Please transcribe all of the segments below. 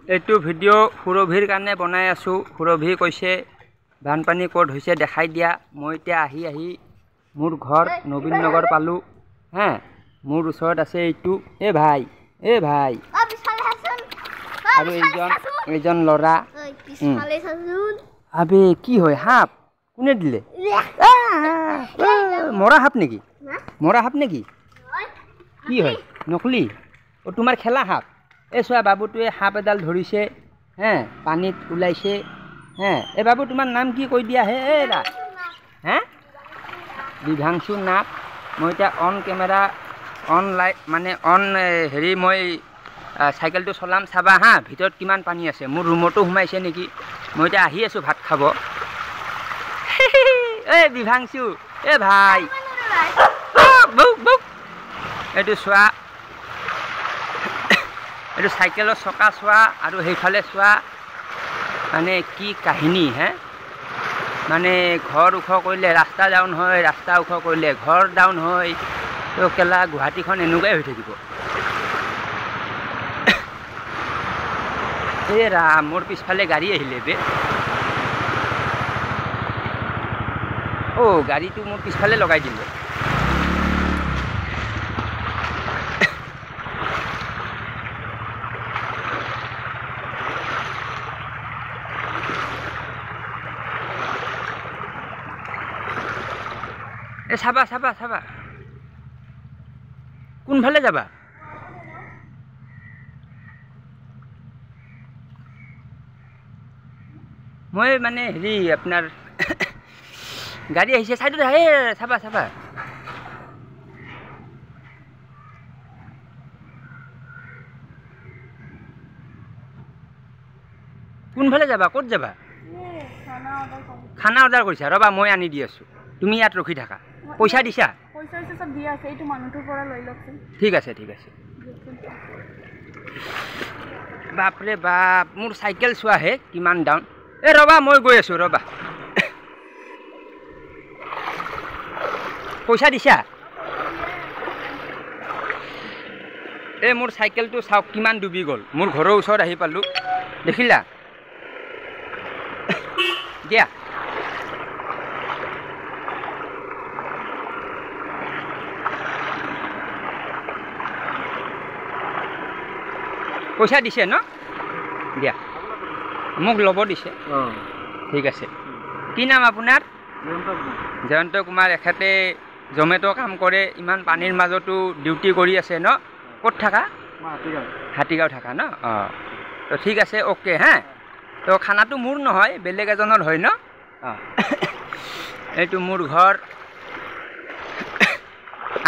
এইটো ভিডিঅ' সুৰভিৰ কাৰণে বনাই আছোঁ। সুৰভি কৈছে বানপানী ক'ত হৈছে দেখাই দিয়া। মই এতিয়া আহি মোৰ ঘৰ নবীন নগৰ পালোঁ। হে মোৰ ওচৰত আছে এইটো এ ভাই আৰু এইজন ল'ৰা। আবে কি হয় সাপ কোনে দিলে? মৰা সাপ নেকি? কি হয় নকলি? অ তোমাৰ খেলা সাপ। এই চোৱা বাবুটোৱে সাপ এডাল ধৰিছে হে পানীত ওলাইছে হে। এই বাবু তোমাৰ নাম কি কৈ দিয়া হে এৰা হে বিভাংশু নাথ। মই এতিয়া অন কেমেৰা অন লাইট মানে অন হেৰি মই চাইকেলটো চলাম চাবা হা ভিতৰত কিমান পানী আছে। মোৰ ৰুমতো সোমাইছে নেকি। মই এতিয়া আহি আছোঁ ভাত খাব। এই বিভাংশু এ ভাই এইটো চোৱা এইটো চাইকেলৰ চকা চোৱা আৰু সেইফালে চোৱা মানে কি কাহিনী হে। মানে ঘৰ ওখ কৰিলে ৰাস্তা ডাউন হয়, ৰাস্তা ওখ কৰিলে ঘৰ ডাউন হয়। তো কেলা গুৱাহাটীখন এনেকুৱাই হৈ থাকিব। এই ৰাম মোৰ পিছফালে গাড়ী আহিলে বে। গাড়ীটো মোৰ পিছফালে লগাই দিলে। চাবা কোনফালে যাবা? মই মানে হেৰি আপোনাৰ গাড়ী আহিছে চাইডত আহে চাবা কোনফালে যাবা? ক'ত যাবা? খানা অৰ্ডাৰ কৰিছা? ৰ'বা মই আনি দি আছোঁ। তুমি ইয়াত ৰখি থাকা। পইচা দিছা? ঠিক আছে বাপৰে বাপ মোৰ চাইকেল চোৱাহে কিমান ডাউন। এই ৰ'বা মই গৈ আছোঁ ৰ'বা। পইচা দিছা? এই মোৰ চাইকেলটো চাওক কিমান ডুবি গ'ল। মোৰ ঘৰৰ ওচৰত আহি পালোঁ দেখিলা? দিয়া পইচা দিছে ন? দিয়া মোক ল'ব দিছে। ঠিক আছে। কি নাম আপোনাৰ? জয়ন্ত কুমাৰ। এখেতে জমেট' কাম কৰে। ইমান পানীৰ মাজতো ডিউটি কৰি আছে ন? ক'ত থাকা? হাতীগাঁও থাকা ন? তো ঠিক আছে অ'কে হা। তো খানাটো মোৰ নহয় বেলেগ এজনৰ হয় ন? এইটো মোৰ ঘৰ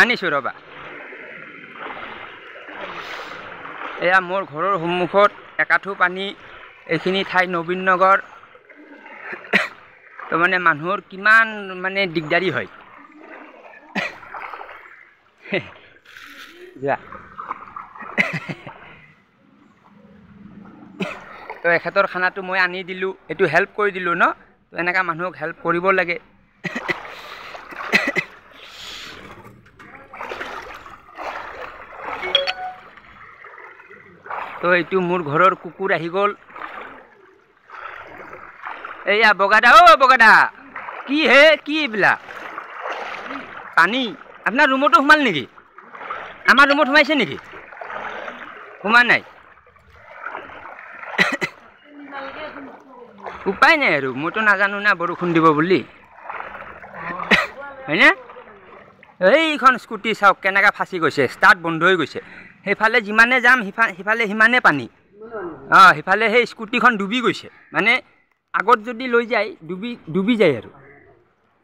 আনিছোঁ ৰ'বা। এয়া মোৰ ঘৰৰ সন্মুখত একাঠু পানী। এইখিনি ঠাই নবীন নগৰ। তো মানে মানুহৰ কিমান মানে দিগদাৰী হয়। যোৱা তো এখেতৰ খানাটো মই আনি দিলোঁ। এইটো হেল্প কৰি দিলোঁ ন? তো এনেকুৱা মানুহক হেল্প কৰিব লাগে। তো এইটো মোৰ ঘৰৰ কুকুৰ আহি গ'ল। এইয়া বগাদা বগাদা কি হে কি এইবিলাক পানী আপোনাৰ ৰুমতো সোমাল নেকি? আমাৰ ৰুমত সোমাইছে নেকি? সোমা নাই? উপায় নাই আৰু মইতো নাজানো না বৰষুণ দিব বুলি হয়নে? এইখন স্কুটি চাওক কেনেকৈ ফাঁচি গৈছে। ষ্টাৰ্ট বন্ধ হৈ গৈছে। সেইফালে যিমানে যাম সিফালে সিমানে পানী। সিফালে সেই স্কুটিখন ডুবি গৈছে। মানে আগত যদি লৈ যায় ডুবি যায় আৰু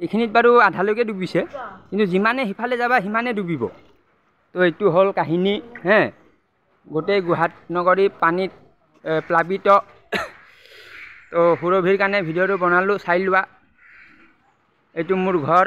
এইখিনিত বাৰু আধালৈকে ডুবিছে কিন্তু যিমানে সিফালে যাবা সিমানে ডুবিব। তো এইটো হ'ল কাহিনী হে। গোটেই গুৱাহাটী নগৰী পানীত প্লাবিত। তো সুৰভিৰ কাৰণে ভিডিঅ'টো বনালোঁ চাই লোৱা। এইটো মোৰ ঘৰ।